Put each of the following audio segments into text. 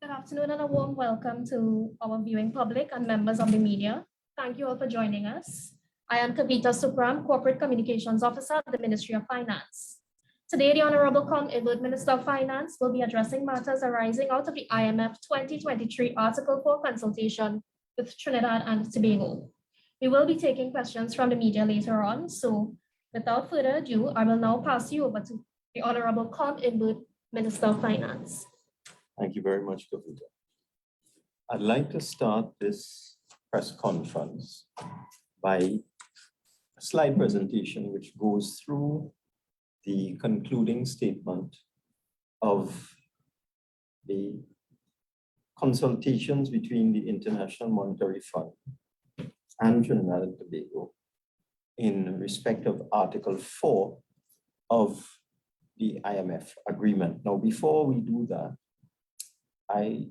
Good afternoon and a warm welcome to our viewing public and members of the media. Thank you all for joining us. I am Kavita Supram, Corporate Communications Officer at the Ministry of Finance. Today, the Honourable Colm Imbert, Minister of Finance, will be addressing matters arising out of the IMF 2023 Article 4 consultation with Trinidad and Tobago. We will be taking questions from the media later on, so without further ado, I will now pass you over to the Honourable Colm Imbert, Minister of Finance. Thank you very much, Kavita. I'd like to start this press conference by a slide presentation which goes through the concluding statement of the consultations between the International Monetary Fund and Trinidad and Tobago in respect of Article 4 of the IMF agreement. Now, before we do that, I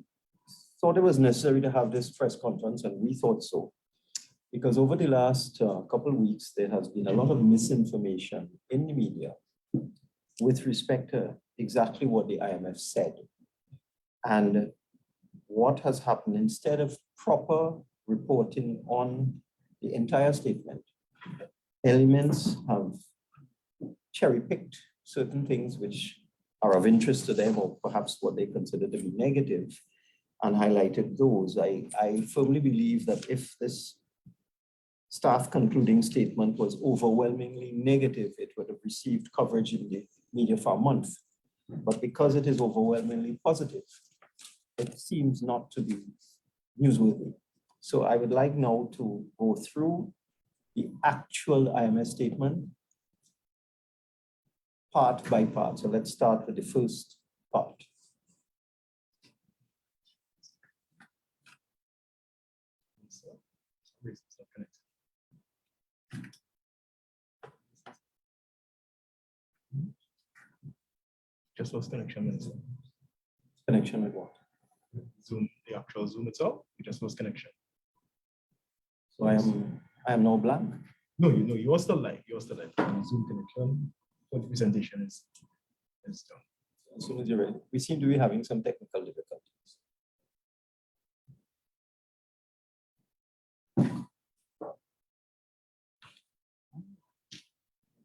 thought it was necessary to have this press conference, and we thought so, because over the last couple of weeks, there has been a lot of misinformation in the media with respect to exactly what the IMF said. And what has happened, instead of proper reporting on the entire statement, elements have cherry-picked certain things which are of interest to them, or perhaps what they consider to be negative, and highlighted those. I firmly believe that if this staff concluding statement was overwhelmingly negative, it would have received coverage in the media for a month. But because it is overwhelmingly positive, it seems not to be newsworthy. So I would like now to go through the actual IMF statement part by part. So let's start with the first part. Just lost connection, Minister. Connection with what? Zoom, the actual Zoom itself, we just lost connection. So I am now blank. No, you are still live. You are still live. Zoom connection. The presentation is done. As soon as you're ready. We seem to be having some technical difficulties.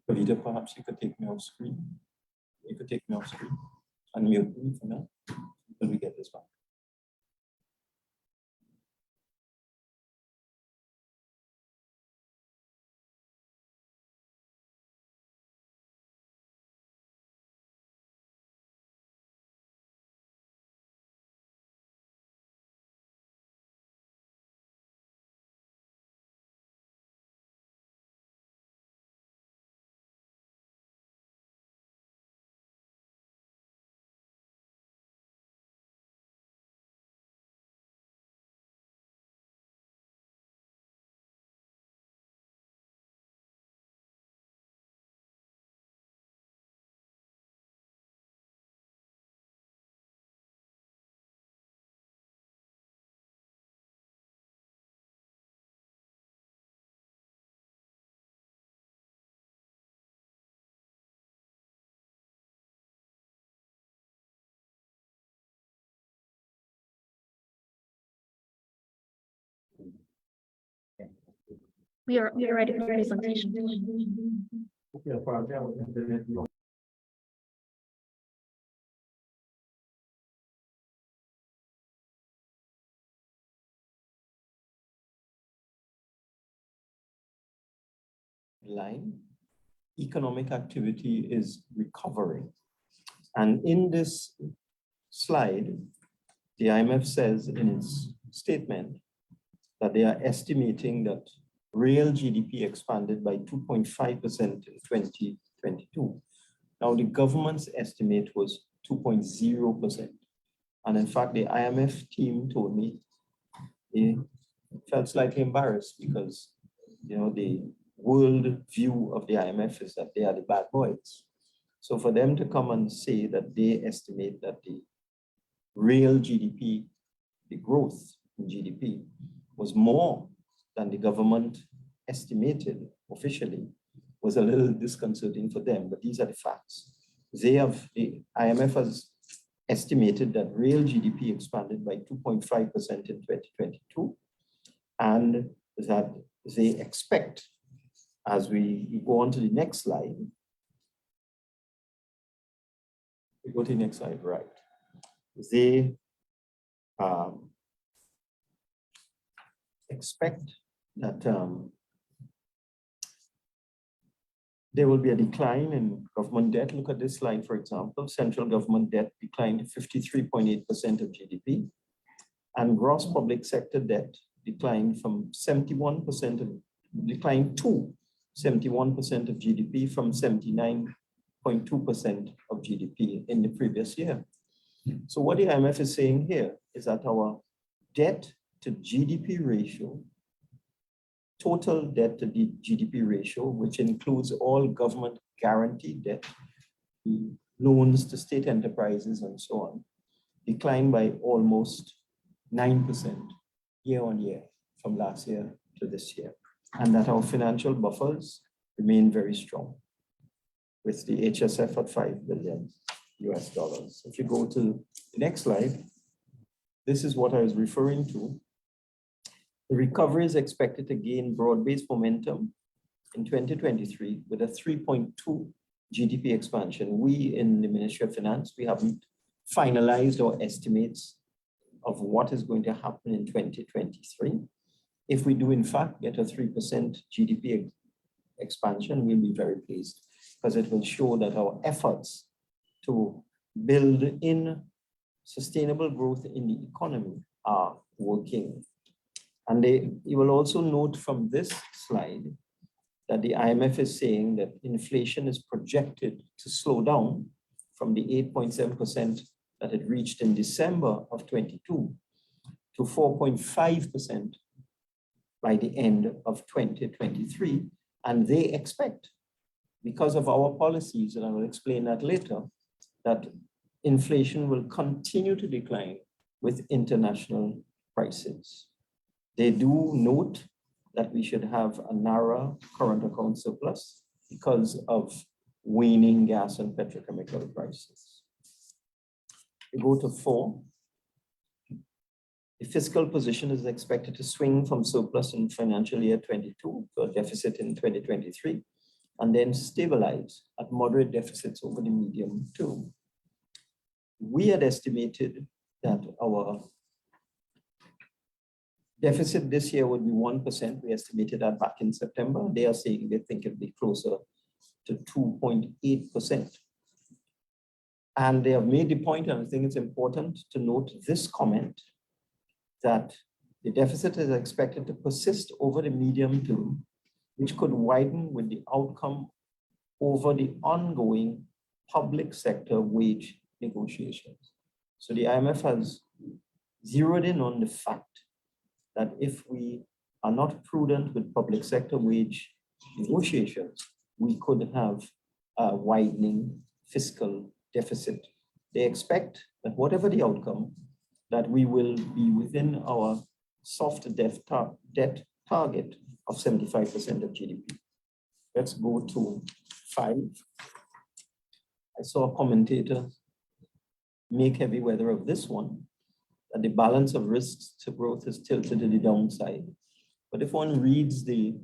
Kavita, perhaps you could take me off screen. You could take me off screen. Unmute me for now until we get this back. We are ready for the presentation. Line, economic activity is recovering. And in this slide, the IMF says in its statement that they are estimating that real GDP expanded by 2.5% in 2022. Now, the government's estimate was 2.0%. And in fact, the IMF team told me they felt slightly embarrassed because, the world view of the IMF is that they are the bad boys. So for them to come and say that they estimate that the real GDP, the growth in GDP, was more than the government estimated officially, was a little disconcerting for them, but these are the facts. The IMF has estimated that real GDP expanded by 2.5% in 2022, and that they expect, as we go on to the next slide, we go to the next slide, right? They expect that there will be a decline in government debt. Look at this slide, for example. Central government debt declined to 53.8% of GDP, and gross public sector debt declined from 71% of, declined to 71% of GDP from 79.2% of GDP in the previous year. So what the IMF is saying here is that our debt to GDP ratio, total debt to the GDP ratio, which includes all government guaranteed debt, loans to state enterprises and so on, declined by almost 9% year on year from last year to this year. And that our financial buffers remain very strong, with the HSF at $5 billion US. If you go to the next slide, this is what I was referring to. The recovery is expected to gain broad-based momentum in 2023 with a 3.2 GDP expansion. We in the Ministry of Finance, we haven't finalized our estimates of what is going to happen in 2023. If we do in fact get a 3% GDP expansion, we'll be very pleased, because it will show that our efforts to build in sustainable growth in the economy are working. And you will also note from this slide that the IMF is saying that inflation is projected to slow down from the 8.7% that it reached in December of 22 to 4.5% by the end of 2023. And they expect, because of our policies, and I will explain that later, that inflation will continue to decline with international prices. They do note that we should have a narrow current account surplus because of waning gas and petrochemical prices. We go to 4. The fiscal position is expected to swing from surplus in financial year 22 to a deficit in 2023, and then stabilize at moderate deficits over the medium term. We had estimated that our deficit this year would be 1%. We estimated that back in September. They are saying they think it'll be closer to 2.8%. And they have made the point, and I think it's important to note this comment, that the deficit is expected to persist over the medium term, which could widen with the outcome over the ongoing public sector wage negotiations. So the IMF has zeroed in on the fact that if we are not prudent with public sector wage negotiations, we could have a widening fiscal deficit. They expect that whatever the outcome, that we will be within our soft debt target of 75% of GDP. Let's go to 5. I saw a commentator make heavy weather of this one, that the balance of risks to growth is tilted to the downside. But if one reads the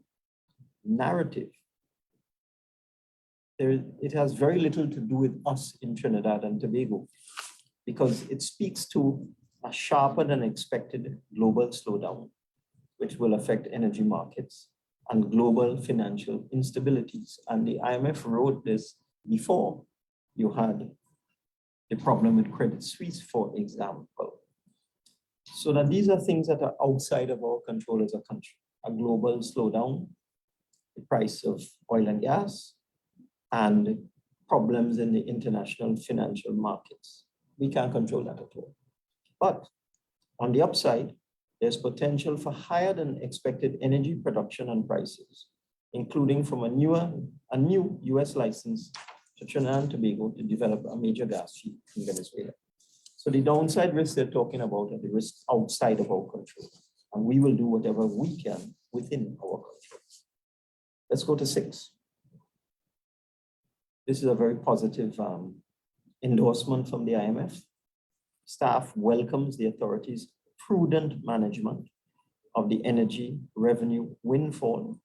narrative, it has very little to do with us in Trinidad and Tobago, because it speaks to a sharper than expected global slowdown, which will affect energy markets and global financial instabilities. And the IMF wrote this before you had the problem with Credit Suisse, for example. So that these are things that are outside of our control as a country. A global slowdown, the price of oil and gas, and problems in the international financial markets. We can't control that at all. But on the upside, there's potential for higher than expected energy production and prices, including from a new US license to Trinidad and Tobago to develop a major gas field in Venezuela. So the downside risks they're talking about are the risks outside of our control, and we will do whatever we can within our control. Let's go to 6. This is a very positive endorsement from the IMF. staff welcomes the authority's prudent management of the energy revenue windfall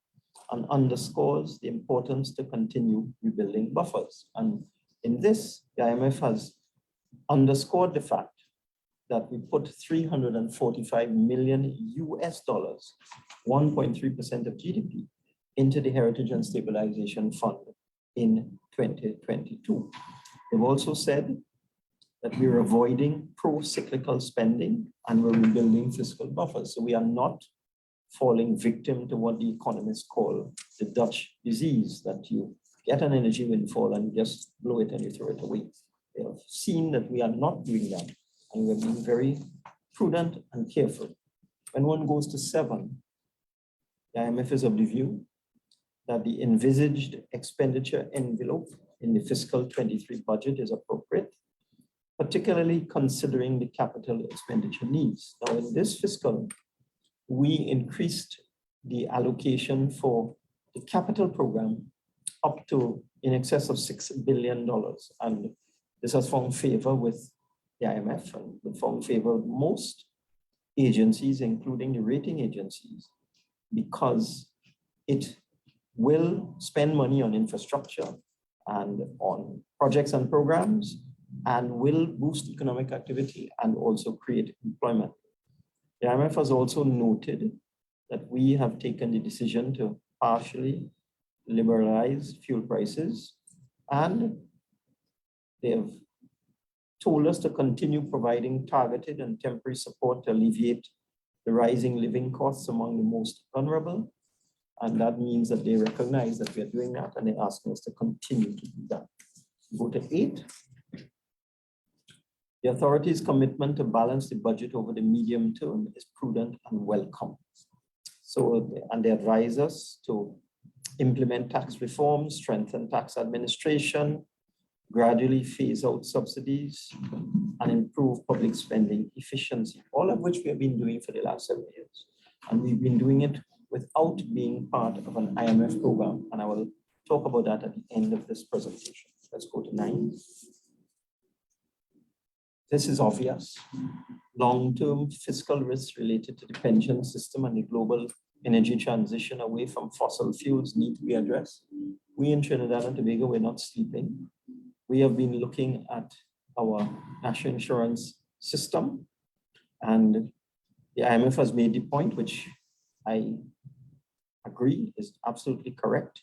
and underscores the importance to continue rebuilding buffers. And in this, the IMF has underscored the fact that we put 345 million US dollars, 1.3% of GDP, into the Heritage and Stabilization Fund in 2022. They've also said that we're avoiding pro-cyclical spending and we're rebuilding fiscal buffers. So we are not falling victim to what the economists call the Dutch disease, that you get an energy windfall and you just blow it and you throw it away. They have seen that we are not doing that, and we're being very prudent and careful. When one goes to 7, the IMF is of the view that the envisaged expenditure envelope in the fiscal 23 budget is appropriate, particularly considering the capital expenditure needs. Now, in this fiscal, we increased the allocation for the capital program up to in excess of $6 billion. And this has found favor with the IMF and found favor with most agencies, including the rating agencies, because it will spend money on infrastructure and on projects and programs and will boost economic activity and also create employment. The IMF has also noted that we have taken the decision to partially liberalize fuel prices, and they have told us to continue providing targeted and temporary support to alleviate the rising living costs among the most vulnerable. And that means that they recognize that we are doing that, and they're asking us to continue to do that. Go to 8. The authority's commitment to balance the budget over the medium term is prudent and welcome. So, and they advise us to implement tax reforms, strengthen tax administration, gradually phase out subsidies, and improve public spending efficiency, all of which we have been doing for the last 7 years. And we've been doing it without being part of an IMF program. And I will talk about that at the end of this presentation. Let's go to 9. This is obvious. Long-term fiscal risks related to the pension system and the global energy transition away from fossil fuels need to be addressed. We in Trinidad and Tobago, we're not sleeping. We have been looking at our national insurance system, and the IMF has made the point, which I agree is absolutely correct,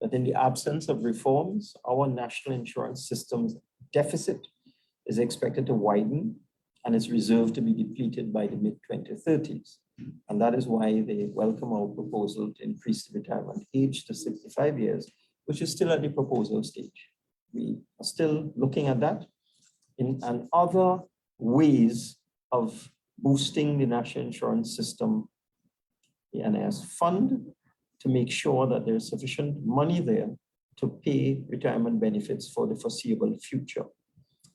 that in the absence of reforms, our national insurance system's deficit is expected to widen and is reserved to be depleted by the mid-2030s. And that is why they welcome our proposal to increase the retirement age to 65 years, which is still at the proposal stage. We are still looking at that and other ways of boosting the national insurance system, the NIS fund, to make sure that there's sufficient money there to pay retirement benefits for the foreseeable future.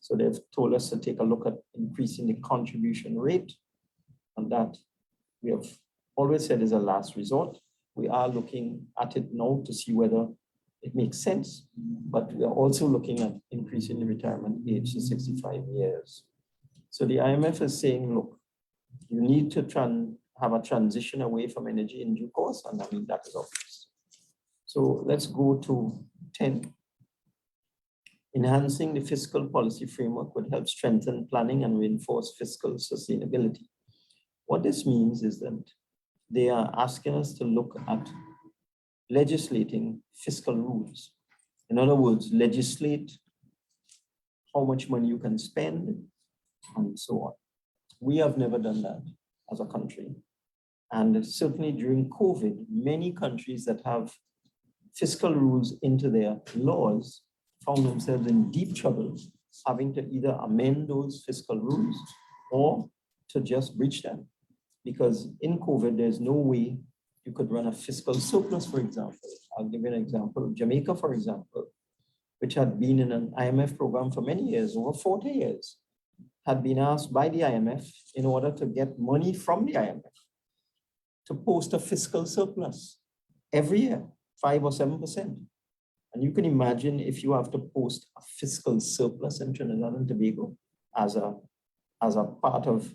So they've told us to take a look at increasing the contribution rate, and that we have always said is a last resort. We are looking at it now to see whether it makes sense, but we are also looking at increasing the retirement age to 65 years. So the IMF is saying, look, you need to have a transition away from energy in due course, and I mean, that is obvious. So let's go to 10. Enhancing the fiscal policy framework would help strengthen planning and reinforce fiscal sustainability. What this means is that they are asking us to look at legislating fiscal rules. In other words, legislate how much money you can spend and so on. We have never done that as a country. And certainly during COVID, many countries that have fiscal rules into their laws found themselves in deep trouble, having to either amend those fiscal rules or to just breach them. Because in COVID, there's no way you could run a fiscal surplus, for example. I'll give you an example. Jamaica, for example, which had been in an IMF program for many years, over 40 years, had been asked by the IMF in order to get money from the IMF to post a fiscal surplus every year, 5 or 7%. And you can imagine if you have to post a fiscal surplus in Trinidad and Tobago as a as a part of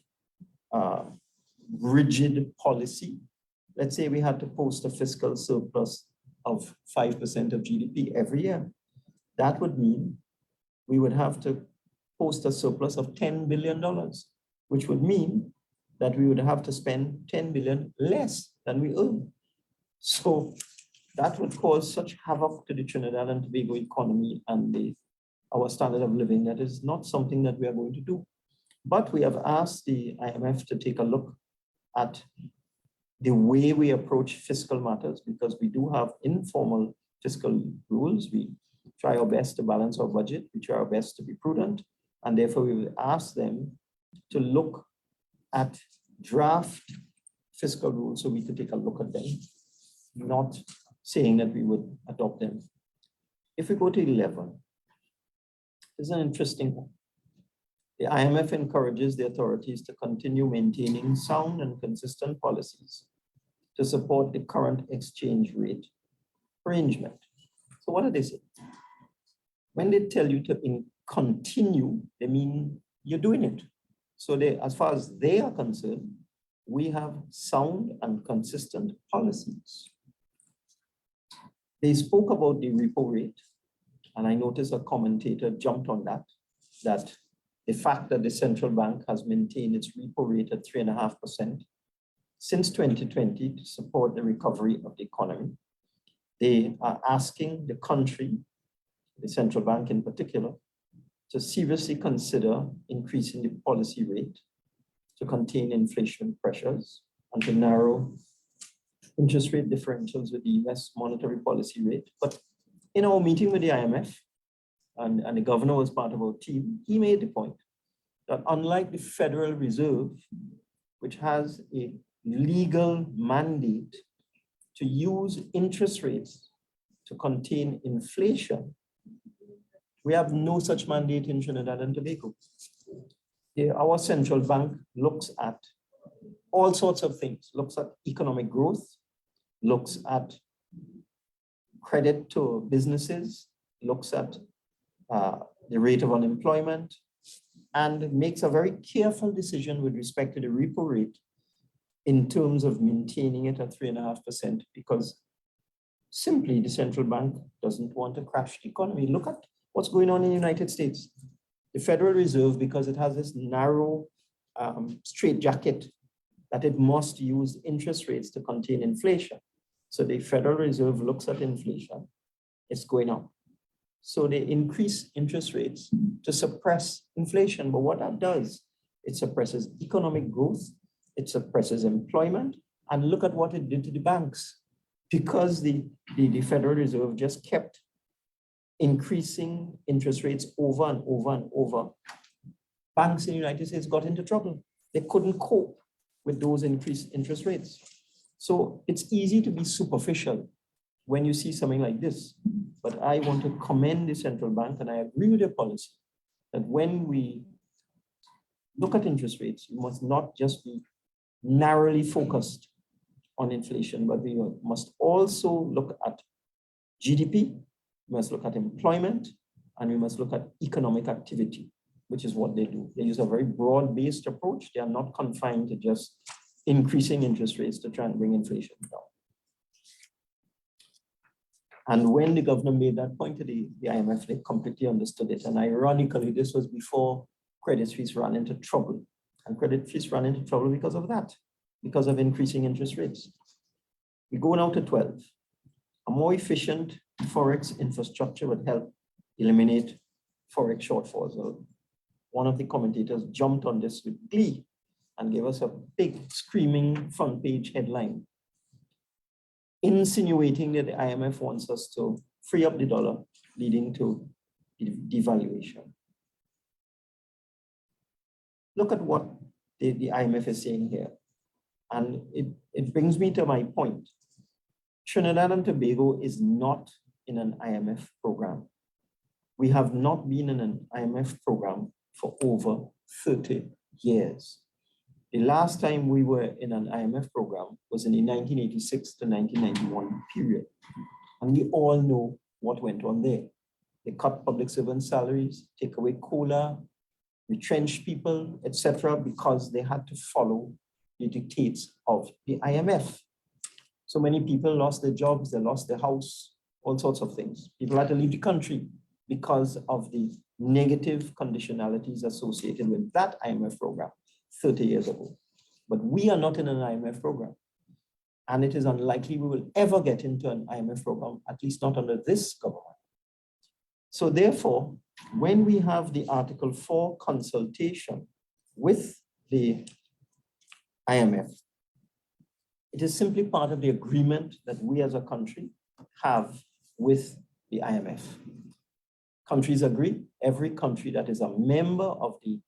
rigid policy. Let's say we had to post a fiscal surplus of 5% of GDP every year. That would mean we would have to post a surplus of $10 billion, which would mean that we would have to spend 10 billion less than we earn. So that would cause such havoc to the Trinidad and Tobago economy and our standard of living that is not something that we are going to do. But we have asked the IMF to take a look at the way we approach fiscal matters, because we do have informal fiscal rules. We try our best to balance our budget. We try our best to be prudent. And therefore, we will ask them to look at draft fiscal rules so we could take a look at them, not saying that we would adopt them. If we go to 11, this is an interesting one. The IMF encourages the authorities to continue maintaining sound and consistent policies to support the current exchange rate arrangement. So what do they say? When they tell you to continue, they mean you're doing it. So they, as far as they are concerned, we have sound and consistent policies. They spoke about the repo rate, and I noticed a commentator jumped on that the fact that the central bank has maintained its repo rate at 3.5% since 2020 to support the recovery of the economy. They are asking the country, the central bank in particular, to seriously consider increasing the policy rate to contain inflation pressures and to narrow interest rate differentials with the US monetary policy rate. But in our meeting with the IMF, and the governor was part of our team, he made the point that unlike the Federal Reserve, which has a legal mandate to use interest rates to contain inflation, we have no such mandate in Trinidad and Tobago. Our central bank looks at all sorts of things, looks at economic growth, looks at credit to businesses, looks at the rate of unemployment, and makes a very careful decision with respect to the repo rate in terms of maintaining it at 3.5%, because simply the central bank doesn't want to crash the economy. Look at what's going on in the United States. The Federal Reserve, because it has this narrow straitjacket that it must use interest rates to contain inflation. So the Federal Reserve looks at inflation, it's going up. So they increase interest rates to suppress inflation. But what that does, it suppresses economic growth, it suppresses employment, and look at what it did to the banks. Because the Federal Reserve just kept increasing interest rates over and over and over, banks in the United States got into trouble. They couldn't cope with those increased interest rates. So it's easy to be superficial when you see something like this. But I want to commend the central bank, and I agree with their policy, that when we look at interest rates, we must not just be narrowly focused on inflation, but we must also look at GDP, we must look at employment, and we must look at economic activity, which is what they do. They use a very broad-based approach. They are not confined to just increasing interest rates to try and bring inflation down. And when the governor made that point to the IMF, they completely understood it. And ironically, this was before Credit Suisse ran into trouble. And Credit Suisse ran into trouble because of that, because of increasing interest rates. We go now to 12. A more efficient Forex infrastructure would help eliminate Forex shortfalls. Well, one of the commentators jumped on this with glee and gave us a big screaming front page headline, insinuating that the IMF wants us to free up the dollar, leading to devaluation. Look at what the IMF is saying here. And it brings me to my point. Trinidad and Tobago is not in an IMF program. We have not been in an IMF program for over 30 years. The last time we were in an IMF program was in the 1986 to 1991 period. And we all know what went on there. They cut public servant salaries, take away COLA, retrenched people, etc., because they had to follow the dictates of the IMF. So many people lost their jobs, they lost their house, all sorts of things. People had to leave the country because of the negative conditionalities associated with that IMF program 30 years ago. But we are not in an IMF program. And it is unlikely we will ever get into an IMF program, at least not under this government. So therefore, when we have the Article 4 consultation with the IMF, it is simply part of the agreement that we as a country have with the IMF. Countries agree. Every country that is a member of the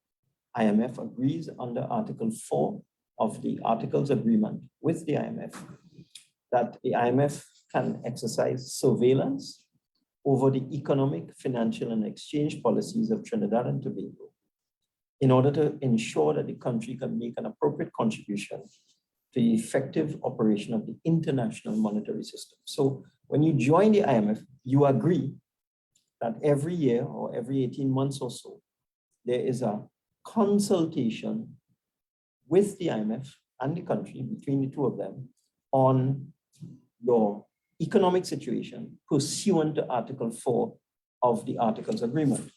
IMF agrees under Article 4 of the Articles Agreement with the IMF that the IMF can exercise surveillance over the economic, financial, and exchange policies of Trinidad and Tobago in order to ensure that the country can make an appropriate contribution to the effective operation of the international monetary system. So when you join the IMF, you agree that every year or every 18 months or so, there is a consultation with the IMF and the country, between the two of them, on your economic situation pursuant to Article 4 of the Articles Agreement.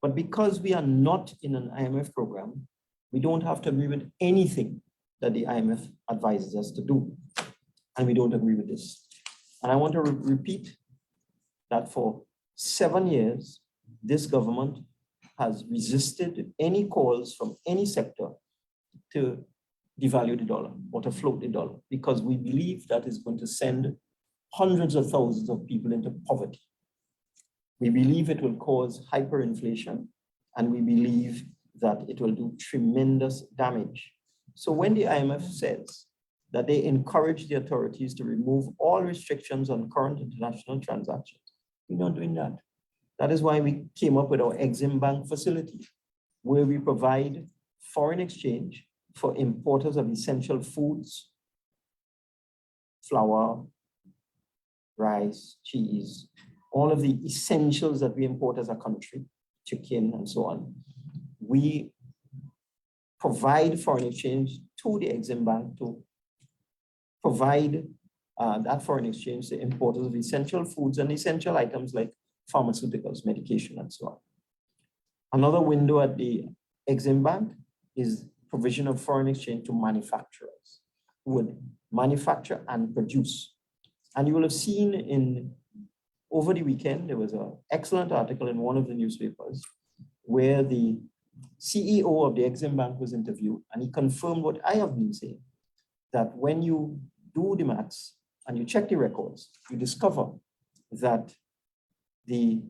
But because we are not in an IMF program, we don't have to agree with anything that the IMF advises us to do. And we don't agree with this. And I want to repeat that for 7 years, this government has resisted any calls from any sector to devalue the dollar or to float the dollar, because we believe that is going to send hundreds of thousands of people into poverty. We believe it will cause hyperinflation, and we believe that it will do tremendous damage. So when the IMF says that they encourage the authorities to remove all restrictions on current international transactions, we're not doing that. That is why we came up with our Exim Bank facility, where we provide foreign exchange for importers of essential foods, flour, rice, cheese, all of the essentials that we import as a country, chicken and so on. We provide foreign exchange to the Exim Bank to provide that foreign exchange to importers of essential foods and essential items like pharmaceuticals, medication, and so on. Another window at the Exim Bank is provision of foreign exchange to manufacturers who would manufacture and produce. And you will have seen over the weekend, there was an excellent article in one of the newspapers where the CEO of the Exim Bank was interviewed, and he confirmed what I have been saying, that when you do the maths and you check the records, you discover that the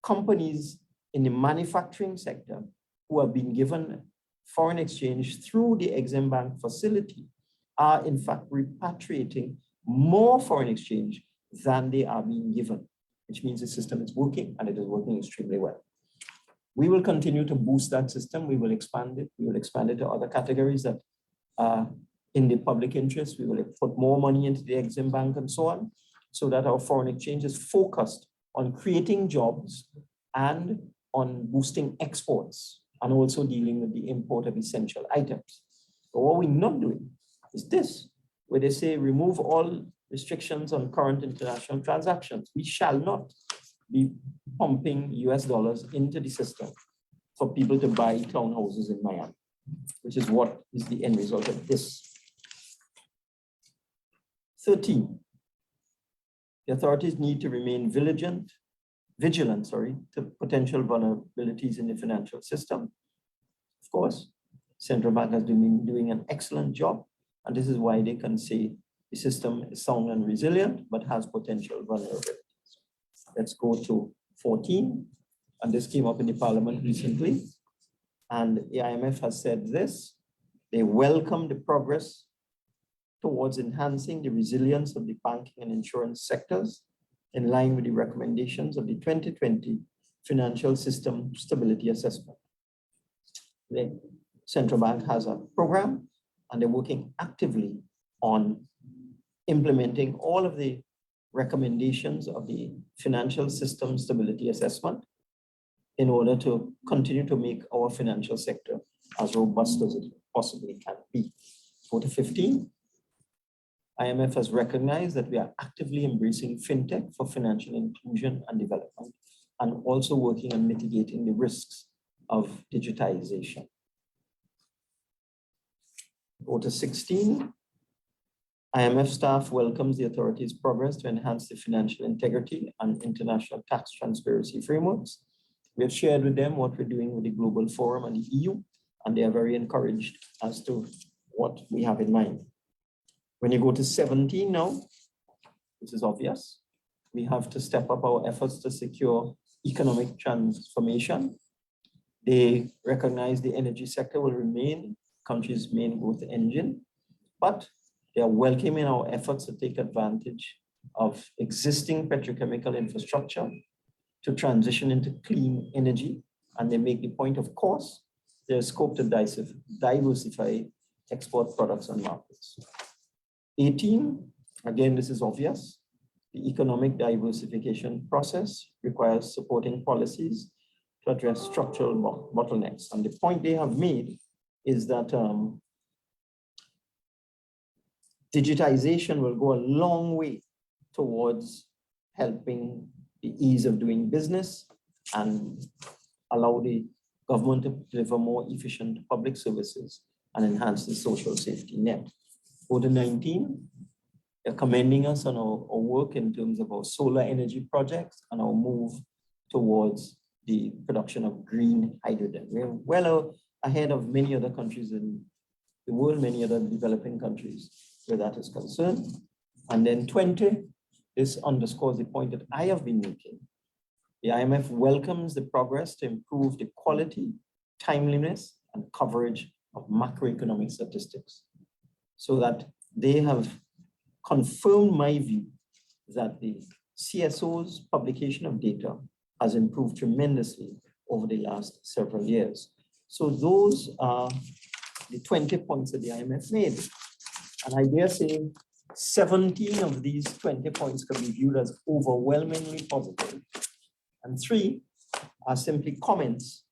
companies in the manufacturing sector who have been given foreign exchange through the Exim Bank facility are in fact repatriating more foreign exchange than they are being given, which means the system is working, and it is working extremely well. We will continue to boost that system. We will expand it. We will expand it to other categories that are in the public interest. We will put more money into the Exim Bank and so on, so that our foreign exchange is focused on creating jobs and on boosting exports, and also dealing with the import of essential items. But what we're not doing is this, where they say remove all restrictions on current international transactions. We shall not be pumping US dollars into the system for people to buy townhouses in Miami, which is what is the end result of this. 13, the authorities need to remain vigilant to potential vulnerabilities in the financial system. Of course, central bank has been doing an excellent job, and this is why they can say the system is sound and resilient, but has potential vulnerabilities. Let's go to 14, and this came up in the parliament recently, and the IMF has said this: they welcome the progress towards enhancing the resilience of the banking and insurance sectors in line with the recommendations of the 2020 Financial System Stability Assessment. The central bank has a program, and they're working actively on implementing all of the recommendations of the Financial System Stability Assessment. in order to continue to make our financial sector as robust as it possibly can be. Go to 15. IMF has recognized that we are actively embracing fintech for financial inclusion and development, and also working on mitigating the risks of digitization. Go to 16. IMF staff welcomes the authority's progress to enhance the financial integrity and international tax transparency frameworks. We have shared with them what we're doing with the Global Forum and the EU, and they are very encouraged as to what we have in mind. When you go to 17 now, this is obvious. We have to step up our efforts to secure economic transformation. They recognize the energy sector will remain country's main growth engine, but they are welcoming our efforts to take advantage of existing petrochemical infrastructure to transition into clean energy. And they make the point, of course, there's scope to diversify export products and markets. 18, again, this is obvious. The economic diversification process requires supporting policies to address structural bottlenecks. And the point they have made is that digitization will go a long way towards helping the ease of doing business and allow the government to deliver more efficient public services and enhance the social safety net. Go to 19, they're commending us on our work in terms of our solar energy projects and our move towards the production of green hydrogen. We're well ahead of many other countries in the world, many other developing countries where that is concerned. And then 20, this underscores the point that I have been making. The IMF welcomes the progress to improve the quality, timeliness, and coverage of macroeconomic statistics, so that they have confirmed my view that the CSO's publication of data has improved tremendously over the last several years. So those are the 20 points that the IMF made. And I dare say 17 of these 20 points can be viewed as overwhelmingly positive. And 3 are simply comments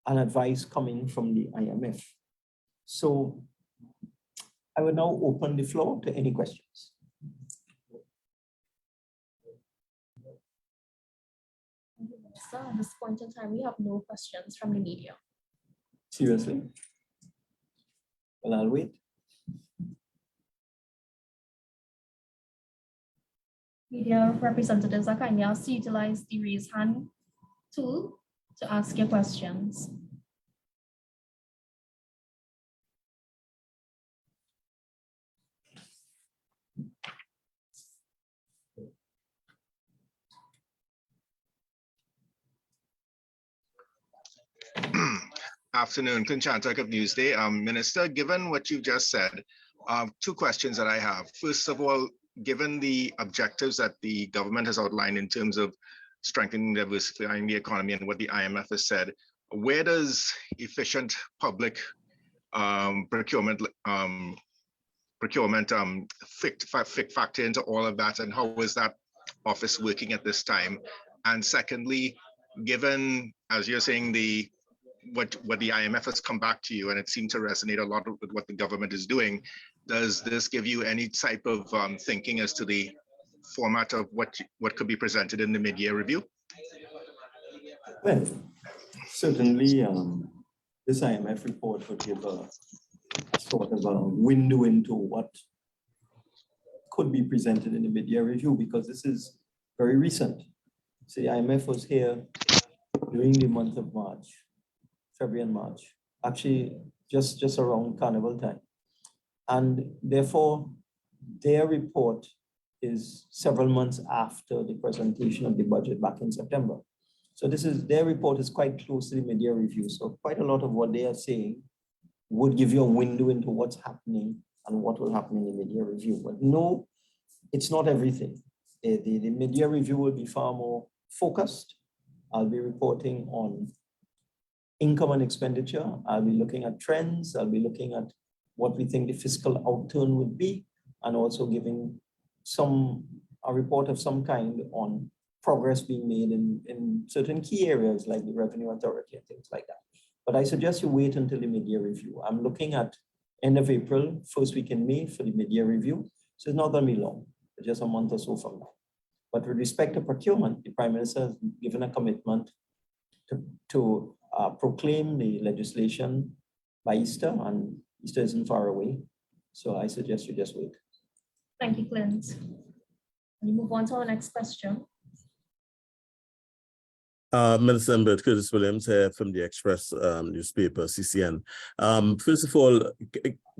and advice coming from the IMF. So I will now open the floor to any questions. So at this point in time, we have no questions from the media. Seriously? Well, I'll wait. Media representatives are kindly asked to utilize the raise hand tool to ask your questions. Afternoon, Kunchanta of Newsday. Minister, given what you've just said, 2 questions that I have. First of all, given the objectives that the government has outlined in terms of strengthening, diversifying the economy and what the IMF has said, where does efficient public procurement factor into all of that, and how is that office working at this time? And secondly, given, as you're saying, what the IMF has come back to you, and it seemed to resonate a lot with what the government is doing, does this give you any type of thinking as to the format of what could be presented in the mid-year review? Well, certainly this IMF report would give a sort of a window into what could be presented in the mid-year review, because this is very recent. So the IMF was here during the month of March, February and March, actually just around Carnival time. And therefore, their report is several months after the presentation of the budget back in September. So their report is quite close to the mid-year review. So quite a lot of what they are saying would give you a window into what's happening and what will happen in the mid-year review. But no, it's not everything. The mid-year review will be far more focused. I'll be reporting on income and expenditure. I'll be looking at trends. I'll be looking at what we think the fiscal outturn would be, and also giving a report of some kind on progress being made in certain key areas like the Revenue Authority and things like that. But I suggest you wait until the mid-year review. I'm looking at end of April, first week in May for the mid-year review. So it's not going to be long, just a month or so from now. But with respect to procurement, the Prime Minister has given a commitment to proclaim the legislation by Easter, and Easter isn't far away. So I suggest you just wait. Thank you, Clint. We move on to our next question. Minister Imbert, Curtis Williams here from the Express newspaper, CCN. First of all,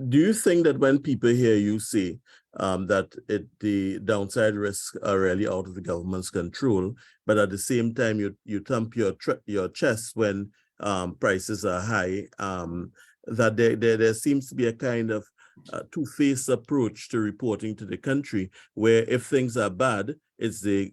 do you think that when people hear you say that the downside risks are really out of the government's control, but at the same time you thump your chest when prices are high, that there seems to be a kind of two-faced approach to reporting to the country, where if things are bad, it's the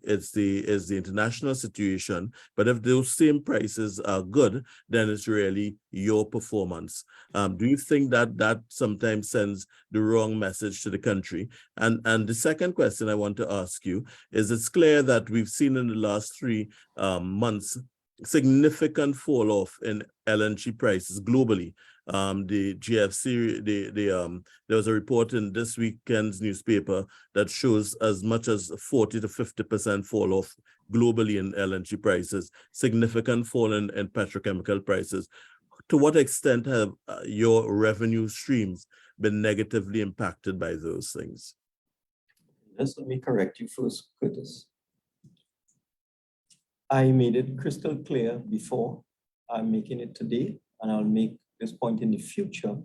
international situation, but if those same prices are good, then it's really your performance. Do you think that sometimes sends the wrong message to the country? And the second question I want to ask you is, it's clear that we've seen in the last 3 months significant fall off in LNG prices globally. The GFC, there was a report in this weekend's newspaper that shows as much as 40 to 50% fall off globally in LNG prices, significant fall in petrochemical prices. To what extent have your revenue streams been negatively impacted by those things? Just let me correct you first, Curtis. I made it crystal clear before. I'm making it today, and I'll make this point in the future.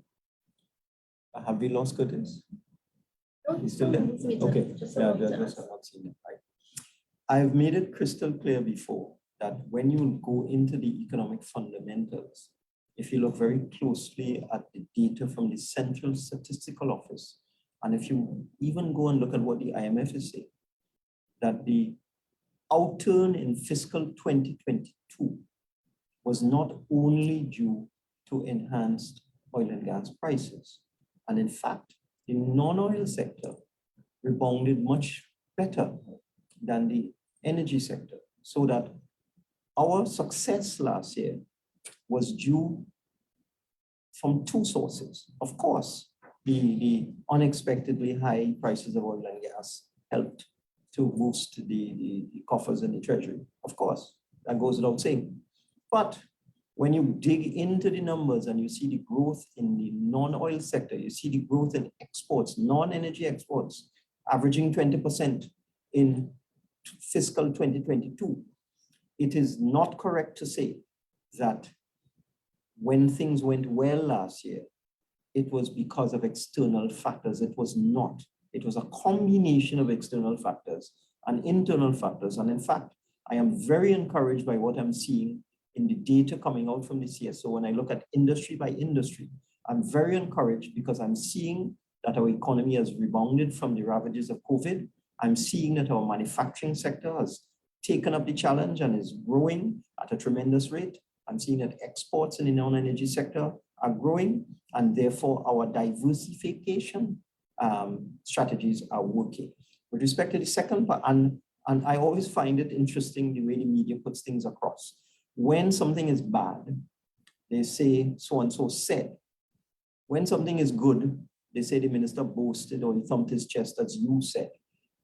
Have we lost Curtis? No, He's still there? he's muted. Okay. Just Yeah, about to that's ask. not seen it. Right. I've made it crystal clear before that when you go into the economic fundamentals, if you look very closely at the data from the Central Statistical Office, and if you even go and look at what the IMF is saying, that the outturn in fiscal 2022 was not only due to enhanced oil and gas prices. And in fact, the non-oil sector rebounded much better than the energy sector. So that our success last year was due from 2 sources. Of course, the unexpectedly high prices of oil and gas helped to boost the coffers in the treasury. Of course, that goes without saying. But when you dig into the numbers and you see the growth in the non-oil sector, you see the growth in exports, non-energy exports, averaging 20% in fiscal 2022, it is not correct to say that when things went well last year, it was because of external factors. It was not. It was a combination of external factors and internal factors. And in fact, I am very encouraged by what I'm seeing in the data coming out from the CSO. When I look at industry by industry, I'm very encouraged because I'm seeing that our economy has rebounded from the ravages of COVID. I'm seeing that our manufacturing sector has taken up the challenge and is growing at a tremendous rate. I'm seeing that exports in the non-energy sector are growing, and therefore our diversification strategies are working. With respect to the second part, and I always find it interesting the way the media puts things across. When something is bad, they say so-and-so said. When something is good, they say the minister boasted or he thumped his chest, as you said.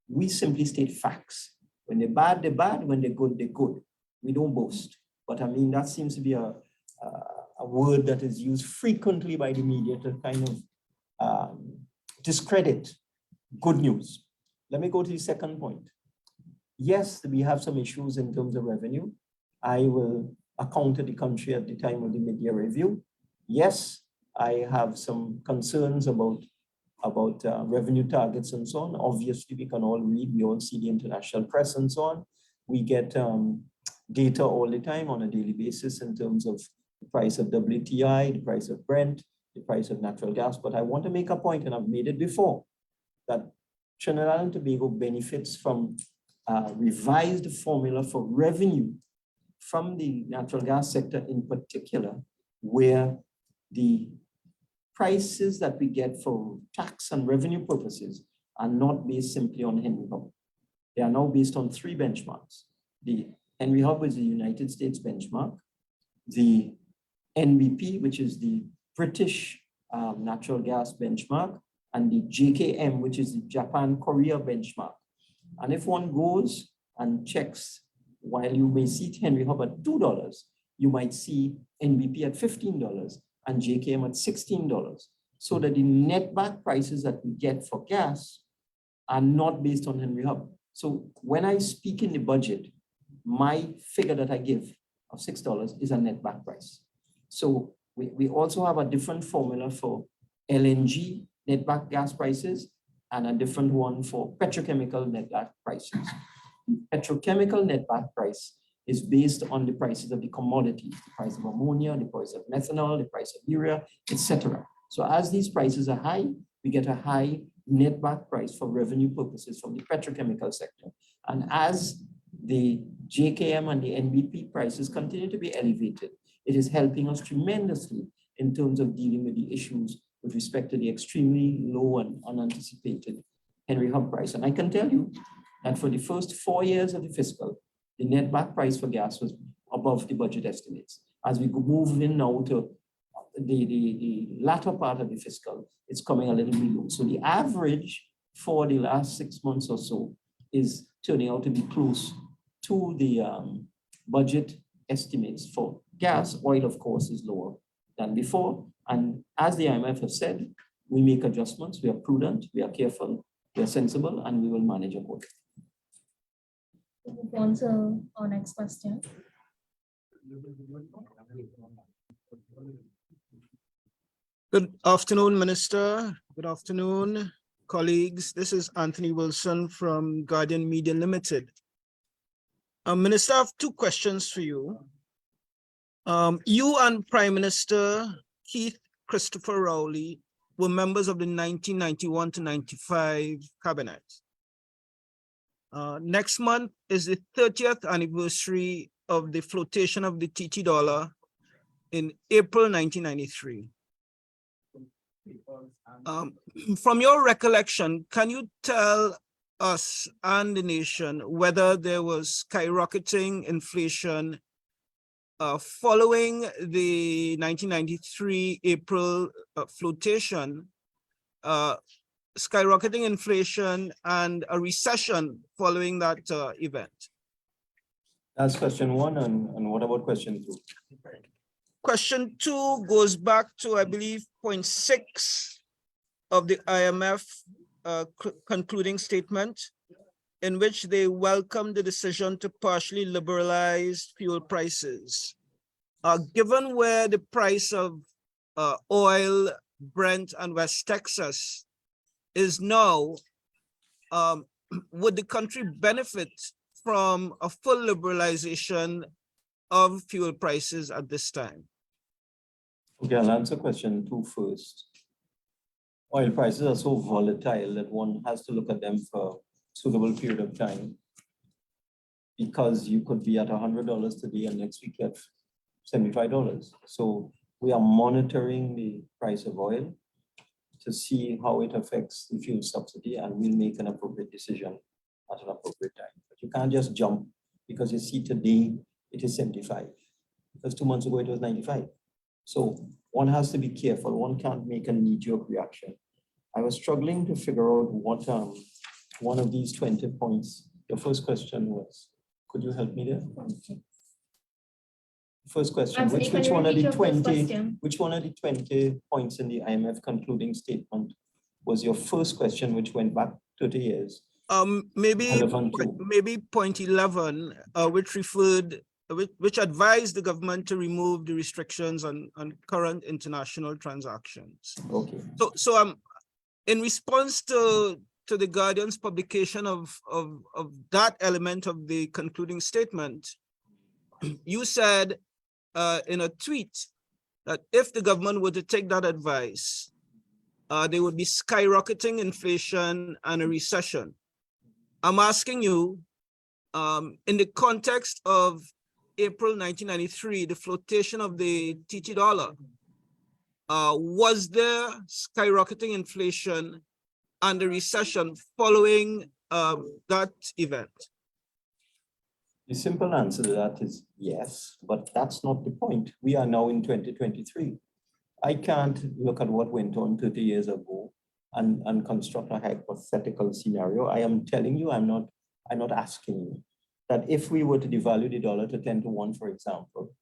We simply state facts. When they're bad, they're bad. When they're good, they're good. We don't boast. But I mean, that seems to be a word that is used frequently by the media to kind of discredit good news. Let me go to the second point. Yes, we have some issues in terms of revenue. I will account to the country at the time of the mid-year review. Yes, I have some concerns about revenue targets and so on. Obviously, we can all read, we all see the international press and so on. We get data all the time on a daily basis in terms of the price of WTI, the price of Brent, the price of natural gas. But I want to make a point, and I've made it before, that Trinidad and Tobago benefits from a revised formula for revenue from the natural gas sector in particular, where the prices that we get for tax and revenue purposes are not based simply on Henry Hub. They are now based on 3 benchmarks. The Henry Hub is the United States benchmark. The NBP, which is the British natural gas benchmark, and the JKM, which is the Japan-Korea benchmark. And if one goes and checks, while you may see Henry Hub at $2, you might see NBP at $15 and JKM at $16. So that the net back prices that we get for gas are not based on Henry Hub. So when I speak in the budget, my figure that I give of $6 is a net back price. So we also have a different formula for LNG net back gas prices and a different one for petrochemical net back prices. The petrochemical net back price is based on the prices of the commodities, the price of ammonia, the price of methanol, the price of urea, etc. So as these prices are high, we get a high net back price for revenue purposes from the petrochemical sector. And as the JKM and the NBP prices continue to be elevated, it is helping us tremendously in terms of dealing with the issues with respect to the extremely low and unanticipated Henry Hub price. And I can tell you that for the first 4 years of the fiscal, the net back price for gas was above the budget estimates. As we move in now to the latter part of the fiscal, it's coming a little below. So the average for the last 6 months or so is turning out to be close to the budget estimates for gas. Oil, of course, is lower than before. And as the IMF has said, we make adjustments, we are prudent, we are careful, we are sensible, and we will manage accordingly. We'll move on to our next question. Good afternoon, Minister. Good afternoon, colleagues. This is Anthony Wilson from Guardian Media Limited. Minister, I have 2 questions for you. You and Prime Minister Keith Christopher Rowley were members of the 1991 to 95 cabinet. Next month is the 30th anniversary of the flotation of the TT dollar in April 1993. From your recollection, can you tell us and the nation whether there was skyrocketing inflation following the 1993 April flotation, skyrocketing inflation and a recession following that event? That's question 1, and what about question 2? Question 2 goes back to, I believe, point 6 of the IMF concluding statement, in which they welcomed the decision to partially liberalize fuel prices. Given where the price of oil, Brent, and West Texas is now, would the country benefit from a full liberalization of fuel prices at this time? Okay, I'll answer question 2 first. Oil prices are so volatile that one has to look at them for a suitable period of time, because you could be at $100 today and next week at $75. So we are monitoring the price of oil to see how it affects the fuel subsidy, and we'll make an appropriate decision at an appropriate time. But you can't just jump because you see today it is 75, because 2 months ago it was 95. So one has to be careful. One can't make a knee-jerk reaction. I was struggling to figure out what one of these 20 points, your first question was. Could you help me there? First question, Anthony, which one of the 20, question? which one of the 20 points in the IMF concluding statement was your first question, which went back 30 years? Maybe point 11, which advised the government to remove the restrictions on current international transactions. Okay. So in response to the Guardian's publication of that element of the concluding statement, you said in a tweet that if the government were to take that advice, there would be skyrocketing inflation and a recession. I'm asking you, in the context of April 1993, the flotation of the TT dollar, was there skyrocketing inflation and a recession following that event? The simple answer to that is yes, but that's not the point. We are now in 2023. I can't look at what went on 30 years ago and construct a hypothetical scenario. I am telling you, I'm not asking you that if we were to devalue the dollar to 10 to 1, for example,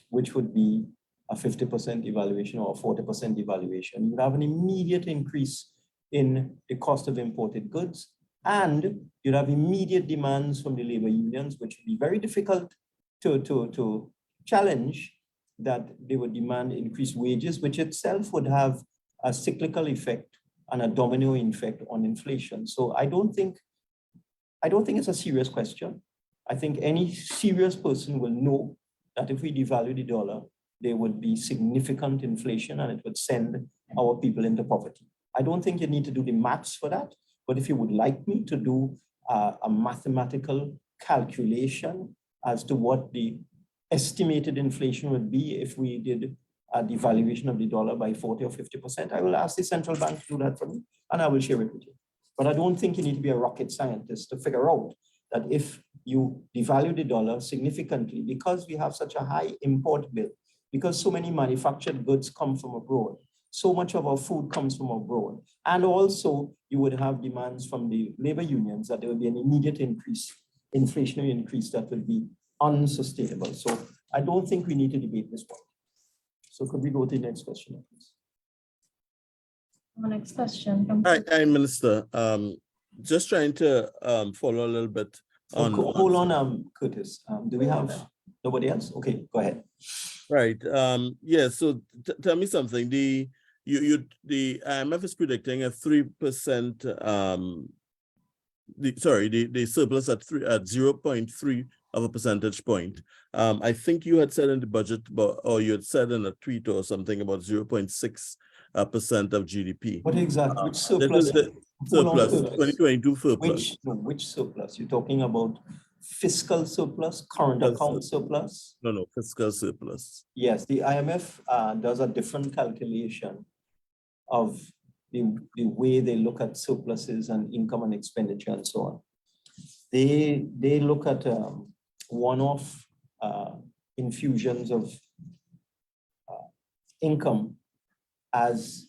which would be a 50% devaluation or a 40% devaluation, you would have an immediate increase in the cost of imported goods, and you'd have immediate demands from the labor unions, which would be very difficult to challenge, that they would demand increased wages, which itself would have a cyclical effect and a domino effect on inflation. So I don't think it's a serious question. I think any serious person will know that if we devalue the dollar, there would be significant inflation and it would send our people into poverty. I don't think you need to do the maths for that, but if you would like me to do a mathematical calculation as to what the estimated inflation would be if we did a devaluation of the dollar by 40 or 50%, I will ask the central bank to do that for me and I will share it with you. But I don't think you need to be a rocket scientist to figure out that if you devalue the dollar significantly, because we have such a high import bill, because so many manufactured goods come from abroad, so much of our food comes from abroad, and also you would have demands from the labor unions that there would be an immediate increase, inflationary increase that would be unsustainable. So I don't think we need to debate this point. So could we go to the next question, please? Our next question. From Hi, Minister. Just trying to follow a little bit on. Hold on, Curtis. Do we have nobody else? Okay, go ahead. Right. Yeah. So tell me something. The IMF is predicting a 3%. The surplus at 0.3 of a percentage point. I think you had said in the budget, or you had said in a tweet or something about 0.6% of GDP. What exactly? Which surplus? Surplus, 2022 surplus. Which surplus? You're talking about fiscal surplus, current account surplus? No, fiscal surplus. Yes, the IMF does a different calculation of the way they look at surpluses and income and expenditure and so on. They look at one-off infusions of income as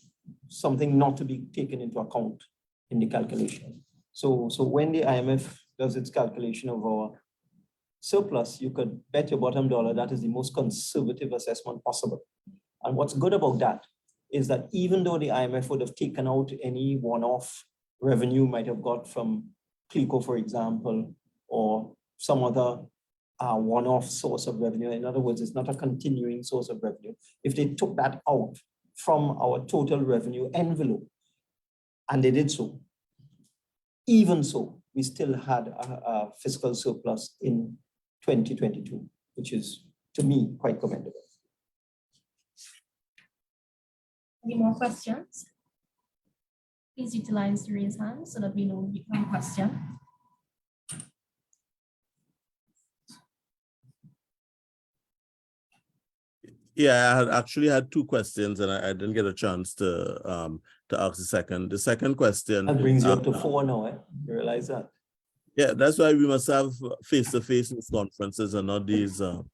something not to be taken into account in the calculation. So when the IMF does its calculation of our surplus, you could bet your bottom dollar that is the most conservative assessment possible. And what's good about that is that even though the IMF would have taken out any one-off revenue might have got from CLICO, for example, or some other one-off source of revenue. In other words, it's not a continuing source of revenue. If they took that out from our total revenue envelope, and they did so, even so, we still had a fiscal surplus in 2022, which is, to me, quite commendable. Any more questions? Please utilize the raise hand so that we know you have a question. Yeah, I had actually had two questions and I didn't get a chance to ask the second. The second question. That brings you up to 4 now, eh? You realize that? Yeah, that's why we must have face-to-face conferences and not these virtual.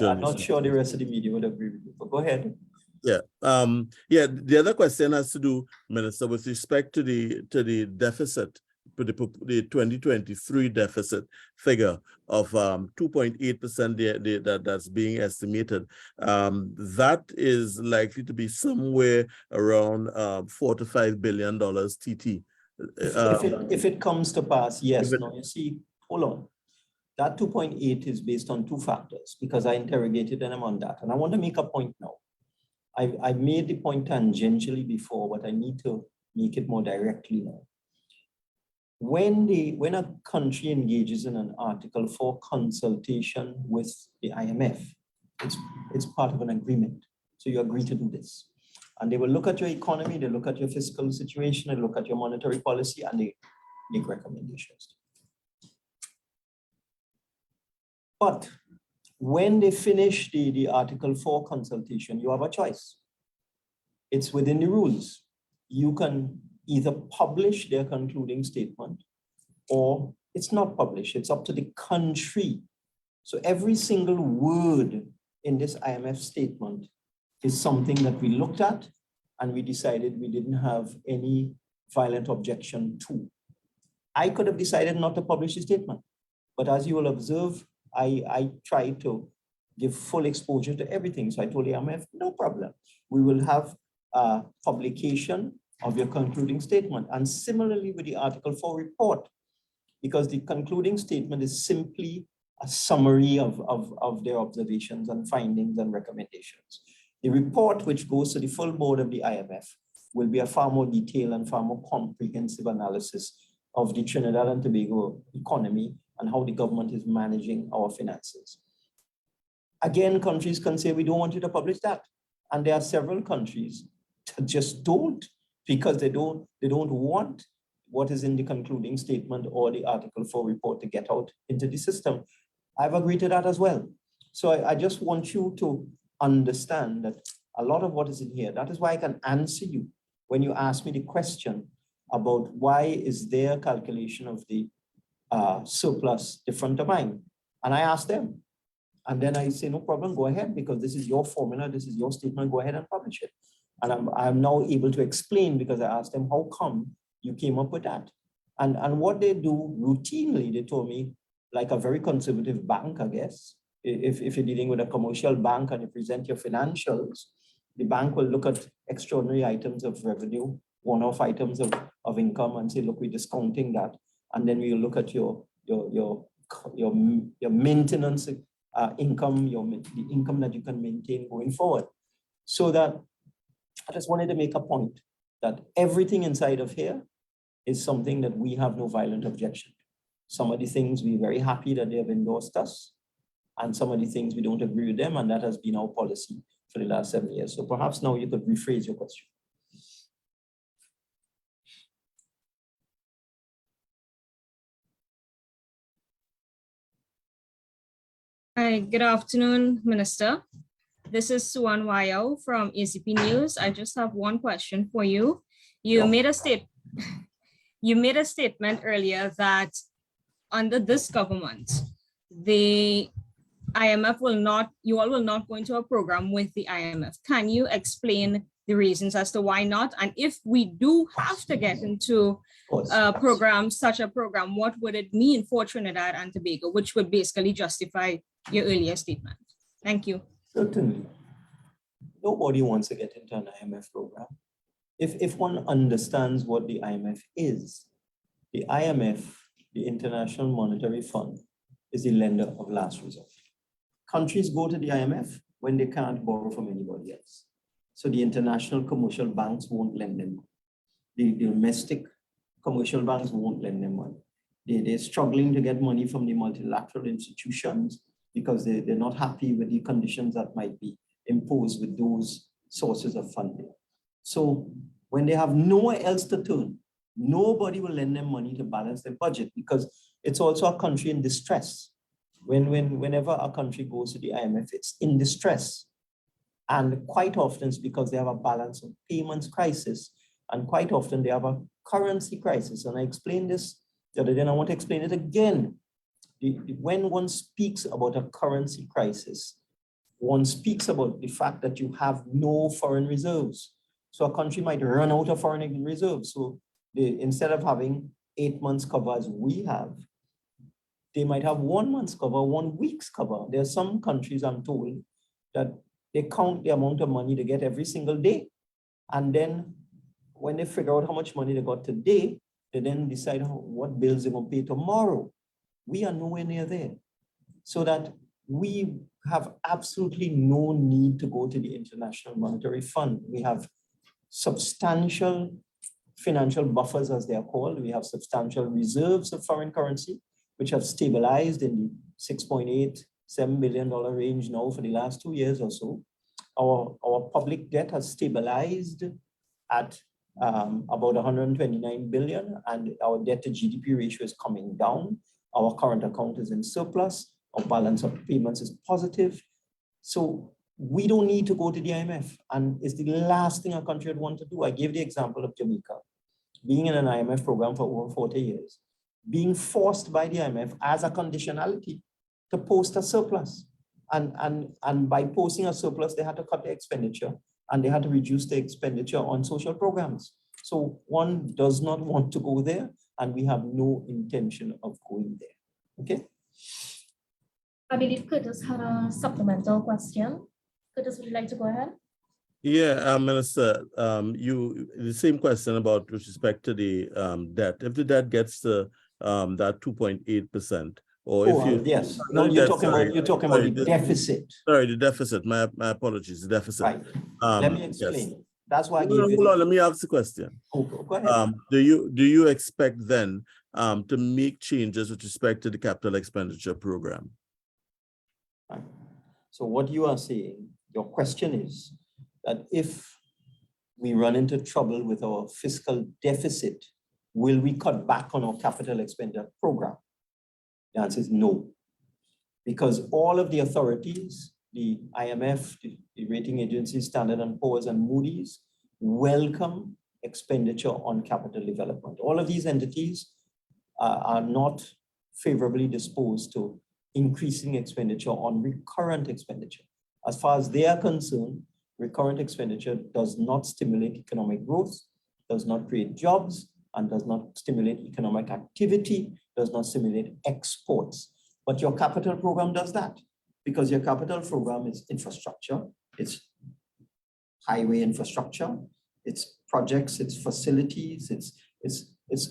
I'm not sure the rest of the media would agree with you, but go ahead. Yeah. The other question has to do, Minister, with respect to the deficit, the 2023 deficit figure of 2.8% that's being estimated. That is likely to be somewhere around $4 to $5 billion TT. If it comes to pass, yes. Now you see, hold on. That 2.8 is based on 2 factors because I interrogated them on that, and I want to make a point now. I made the point tangentially before, but I need to make it more directly now. When a country engages in an Article 4 consultation with the IMF, it's part of an agreement. So you agree to do this. And they will look at your economy, they look at your fiscal situation, they look at your monetary policy, and they make recommendations. But when they finish the Article 4 consultation, you have a choice. It's within the rules. You can either publish their concluding statement or It's not published. It's up to the country. So every single word in this IMF statement is something that we looked at and we decided we didn't have any violent objection to. I could have decided not to publish the statement, but as you will observe, I tried to give full exposure to everything. So I told the IMF, no problem. We will have a publication of your concluding statement. And similarly with the Article 4 report, because the concluding statement is simply a summary of their observations and findings and recommendations. The report, which goes to the full board of the IMF, will be a far more detailed and far more comprehensive analysis of the Trinidad and Tobago economy and how the government is managing our finances. Again, countries can say, we don't want you to publish that. And there are several countries that just don't, because they don't want what is in the concluding statement or the Article 4 report to get out into the system. I've agreed to that as well. So I just want you to understand that a lot of what is in here, that is why I can answer you when you ask me the question about why is their calculation of the surplus different to mine. And I ask them, and then I say, no problem, go ahead, because this is your formula, this is your statement, go ahead and publish it. And I'm now able to explain, because I asked them, how come you came up with that? And what they do routinely, they told me, like a very conservative bank, I guess, if you're dealing with a commercial bank and you present your financials, the bank will look at extraordinary items of revenue, one-off items of income, and say, look, we're discounting that. And then we will look at your maintenance income, the income that you can maintain going forward. So that I just wanted to make a point that everything inside of here is something that we have no violent objection to. Some of the things we're very happy that they have endorsed us, and some of the things we don't agree with them, and that has been our policy for the last 7 years. So perhaps now you could rephrase your question. Hi, good afternoon, Minister. This is Suan Wayao from ACP News. I just have one question for you. You made a statement earlier that under this government, the IMF will not, you all will not go into a program with the IMF. Can you explain the reasons as to why not? And if we do have to get into a program, such a program, what would it mean for Trinidad and Tobago, which would basically justify your earlier statement? Thank you. Certainly. Nobody wants to get into an IMF program. If one understands what the IMF is, the IMF, the International Monetary Fund, is the lender of last resort. Countries go to the IMF when they can't borrow from anybody else. So the international commercial banks won't lend them money. The domestic commercial banks won't lend them money. They're struggling to get money from the multilateral institutions because they're not happy with the conditions that might be imposed with those sources of funding. So when they have nowhere else to turn, nobody will lend them money to balance their budget, because it's also a country in distress. Whenever a country goes to the IMF, it's in distress. And quite often it's because they have a balance of payments crisis, and quite often they have a currency crisis. And I explained this the other day, and I want to explain it again. When one speaks about a currency crisis, one speaks about the fact that you have no foreign reserves. So a country might run out of foreign reserves. So instead of having 8 months cover as we have, they might have 1 month's cover, 1 week's cover. There are some countries, I'm told, that they count the amount of money they get every single day. And then when they figure out how much money they got today, they then decide what bills they're going to pay tomorrow. We are nowhere near there. So that we have absolutely no need to go to the International Monetary Fund. We have substantial financial buffers, as they are called. We have substantial reserves of foreign currency, which have stabilized in the $6.87 billion range now for the last 2 years or so. Our public debt has stabilized at about 129 billion, and our debt to GDP ratio is coming down. Our current account is in surplus. Our balance of payments is positive. So we don't need to go to the IMF, and it's the last thing a country would want to do. I gave the example of Jamaica being in an IMF program for over 40 years. being forced by the IMF as a conditionality to post a surplus. And by posting a surplus, they had to cut their expenditure and they had to reduce the expenditure on social programs. So one does not want to go there, and we have no intention of going there. Okay. I believe Curtis had a supplemental question. Curtis, would you like to go ahead? Yeah, Minister, the same question about with respect to the debt. If the debt gets to that 2.8%, or if you yes, no, you're talking about the deficit. Sorry, the deficit. My apologies, the deficit. Right. Let me explain. Yes. That's why I gave hold on, let me ask the question. Go ahead. Do you expect then to make changes with respect to the capital expenditure program? Right. So what you are saying, your question is that if we run into trouble with our fiscal deficit, will we cut back on our capital expenditure program? The answer is no, because all of the authorities, the IMF, the rating agencies, Standard & Poor's and Moody's, welcome expenditure on capital development. All of these entities are not favorably disposed to increasing expenditure on recurrent expenditure. As far as they are concerned, recurrent expenditure does not stimulate economic growth, does not create jobs, and does not stimulate economic activity, does not stimulate exports. But your capital program does that, because your capital program is infrastructure, it's highway infrastructure, it's projects, it's facilities, it's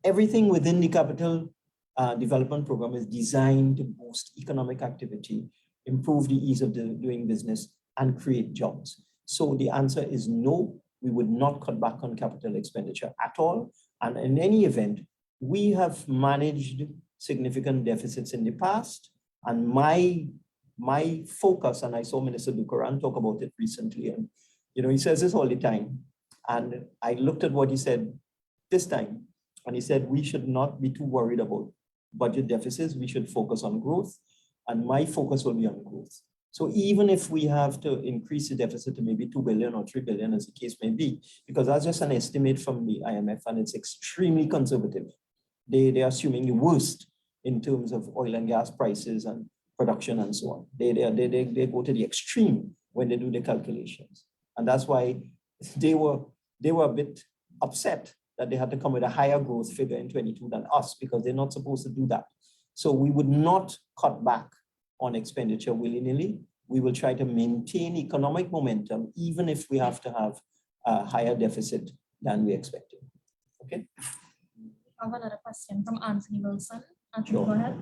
everything within the capital development program is designed to boost economic activity, improve the ease of doing business, and create jobs. So the answer is no, we would not cut back on capital expenditure at all. And in any event, we have managed significant deficits in the past. And my focus, and I saw Minister Dukaran talk about it recently, and he says this all the time. And I looked at what he said this time, and he said we should not be too worried about budget deficits. We should focus on growth. And my focus will be on growth. So even if we have to increase the deficit to maybe 2 billion or 3 billion, as the case may be, because that's just an estimate from the IMF and it's extremely conservative. They're assuming the worst in terms of oil and gas prices and production and so on. They go to the extreme when they do the calculations. And that's why they were a bit upset that they had to come with a higher growth figure in 22 than us, because they're not supposed to do that. So we would not cut back on expenditure willy-nilly. We will try to maintain economic momentum, even if we have to have a higher deficit than we expected. Okay. I have another question from Anthony Wilson. Anthony, Sure. go ahead.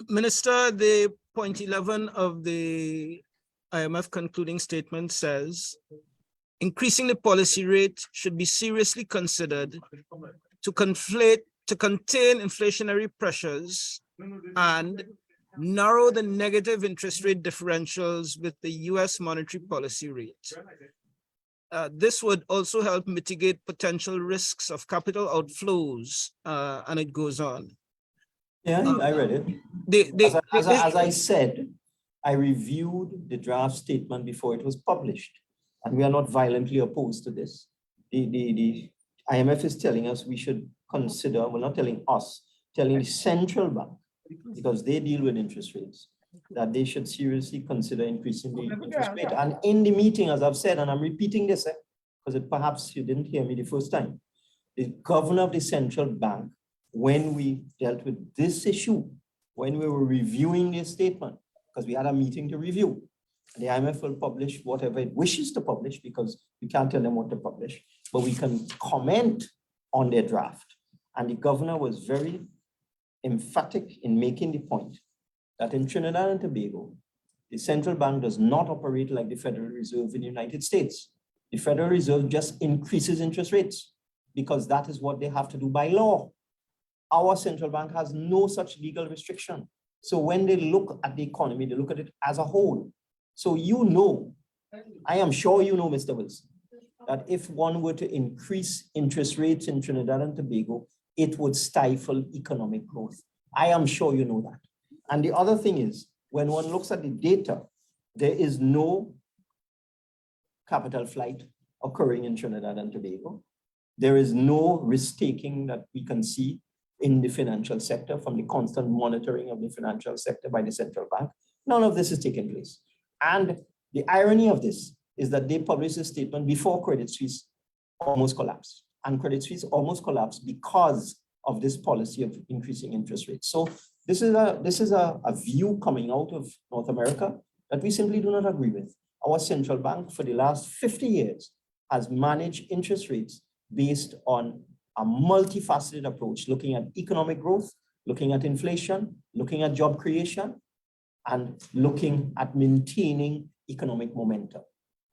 Minister, the point 11 of the IMF concluding statement says, increasing the policy rate should be seriously considered to contain inflationary pressures and narrow the negative interest rate differentials with the US monetary policy rate. This would also help mitigate potential risks of capital outflows, and it goes on. Yeah, I read it. As I said, I reviewed the draft statement before it was published, and we are not violently opposed to this. The IMF is telling us we should consider, well, not telling us, telling the central bank, because they deal with interest rates, that they should seriously consider increasing the interest rate. And in the meeting, as I've said, and I'm repeating this, because perhaps you didn't hear me the first time, the governor of the central bank, when we dealt with this issue, when we were reviewing this statement, because we had a meeting to review, the IMF will publish whatever it wishes to publish, because we can't tell them what to publish, but we can comment on their draft. And the governor was very emphatic in making the point that in Trinidad and Tobago, the central bank does not operate like the Federal Reserve in the United States. The Federal Reserve just increases interest rates because that is what they have to do by law. Our central bank has no such legal restriction. So when they look at the economy, they look at it as a whole. So I am sure you know, Mr. Wilson, that if one were to increase interest rates in Trinidad and Tobago, it would stifle economic growth. I am sure you know that. And the other thing is, when one looks at the data, there is no capital flight occurring in Trinidad and Tobago. There is no risk taking that we can see in the financial sector from the constant monitoring of the financial sector by the central bank. None of this is taking place. And the irony of this is that they published a statement before Credit Suisse almost collapsed. And Credit Suisse almost collapsed because of this policy of increasing interest rates. So this is a view coming out of North America that we simply do not agree with. Our central bank for the last 50 years has managed interest rates based on a multifaceted approach, looking at economic growth, looking at inflation, looking at job creation, and looking at maintaining economic momentum.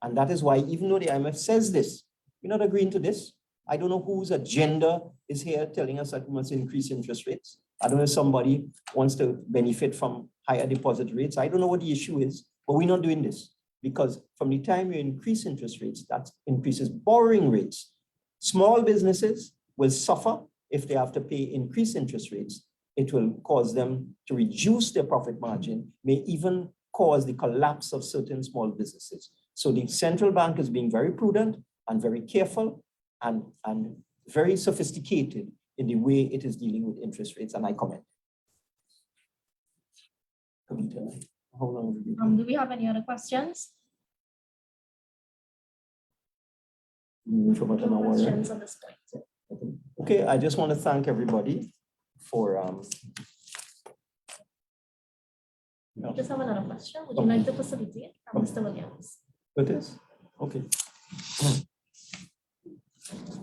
And that is why, even though the IMF says this, we're not agreeing to this. I don't know whose agenda is here telling us that we must increase interest rates. I don't know if somebody wants to benefit from higher deposit rates. I don't know what the issue is, but we're not doing this because from the time you increase interest rates, that increases borrowing rates. Small businesses will suffer if they have to pay increased interest rates. It will cause them to reduce their profit margin, may even cause the collapse of certain small businesses. So the central bank is being very prudent and very careful and very sophisticated in the way it is dealing with interest rates, and I comment. How long have we been? Do we have any other questions? For about an hour. Questions at this point? Okay, I just want to thank everybody for We just have another question. Would you like to facilitate from Mr. Williams? It is? Okay.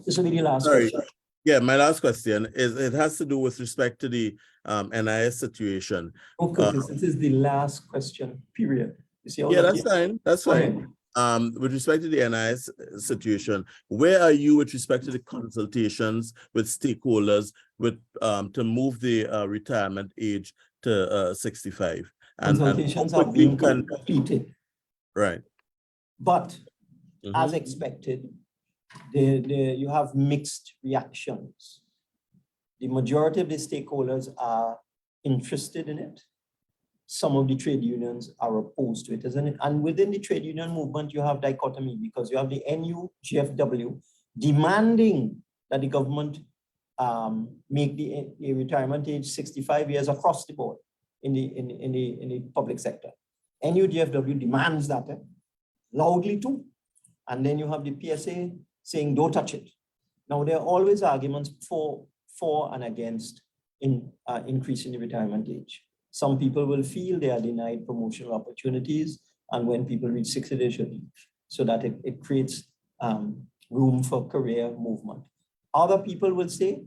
This will be the last Sorry. question. Yeah, my last question is, it has to do with respect to the NIS situation. Okay, this is the last question, period. You see how Yeah, that that's is? fine. That's Go ahead. fine. With respect to the NIS situation, where are you with respect to the consultations with stakeholders with to move the retirement age to 65? Consultations how are being quickly completed, right. but as Mhm. expected, you have mixed reactions. The majority of the stakeholders are interested in it. Some of the trade unions are opposed to it, isn't it? And within the trade union movement, you have dichotomy because you have the NU, GFW demanding that the government make the retirement age 65 years across the board in the public sector. NU, GFW demands that loudly too. And then you have the PSA saying, don't touch it. Now, there are always arguments for and against increasing the retirement age. Some people will feel they are denied promotional opportunities, and when people reach 60, they should leave, so that it creates room for career movement. Other people will say,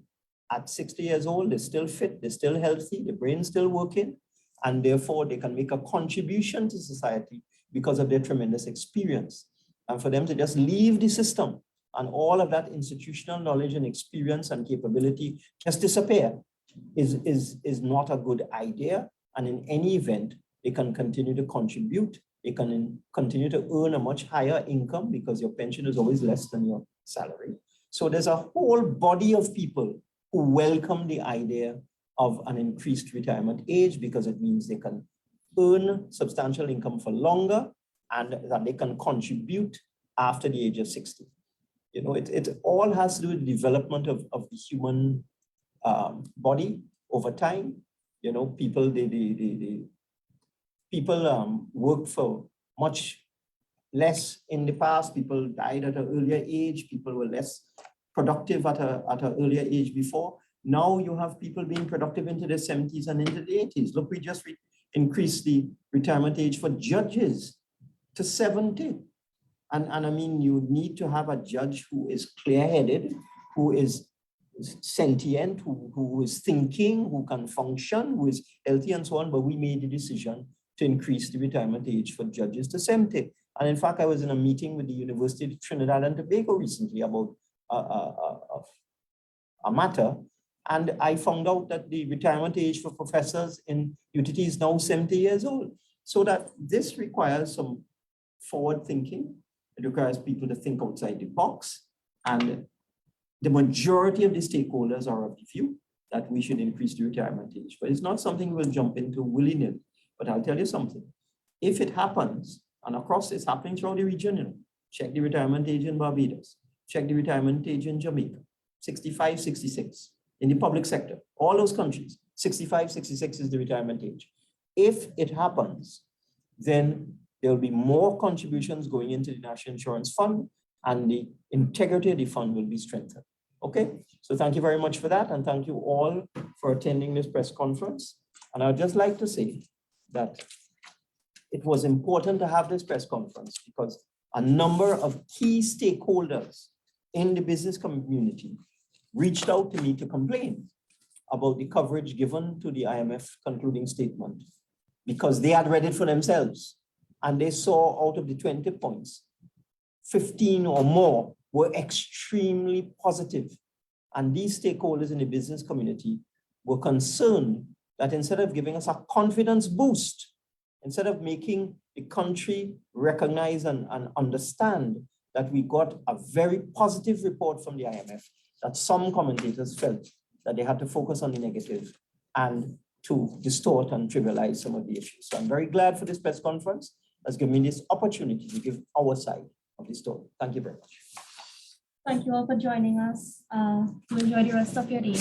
at 60 years old, they're still fit, they're still healthy, the brain's still working, and therefore they can make a contribution to society because of their tremendous experience. And for them to just leave the system and all of that institutional knowledge and experience and capability just disappear is not a good idea. And in any event, they can continue to contribute. They can continue to earn a much higher income because your pension is always less than your salary. So there's a whole body of people who welcome the idea of an increased retirement age because it means they can earn substantial income for longer and that they can contribute after the age of 60. You know, it all has to do with the development of the human body over time. You know, people worked for much less in the past. People died at an earlier age. People were less productive at an earlier age before. Now you have people being productive into their 70s and into the 80s. Look, we just increased the retirement age for judges to 70. And I mean, you need to have a judge who is clear-headed, who is sentient, who is thinking, who can function, who is healthy and so on. But we made the decision to increase the retirement age for judges to 70. And in fact, I was in a meeting with the University of Trinidad and Tobago recently about a matter. And I found out that the retirement age for professors in UTT is now 70 years old. So that this requires some forward thinking. It requires people to think outside the box. And the majority of the stakeholders are of the view that we should increase the retirement age. But it's not something we'll jump into willy-nilly. But I'll tell you something. If it happens, and across it's happening throughout the region, you know, check the retirement age in Barbados, check the retirement age in Jamaica, 65, 66 in the public sector. All those countries, 65, 66 is the retirement age. If it happens, then there will be more contributions going into the National Insurance Fund and the integrity of the fund will be strengthened. Okay, so thank you very much for that. And thank you all for attending this press conference. And I'd just like to say that it was important to have this press conference because a number of key stakeholders in the business community reached out to me to complain about the coverage given to the IMF concluding statement because they had read it for themselves and they saw out of the 20 points, 15 or more were extremely positive. And these stakeholders in the business community were concerned that instead of giving us a confidence boost, instead of making the country recognize and understand that we got a very positive report from the IMF, that some commentators felt that they had to focus on the negative and to distort and trivialize some of the issues. So I'm very glad for this press conference that's given me this opportunity to give our side of the story. Thank you very much. Thank you all for joining us. Enjoy the rest of your day.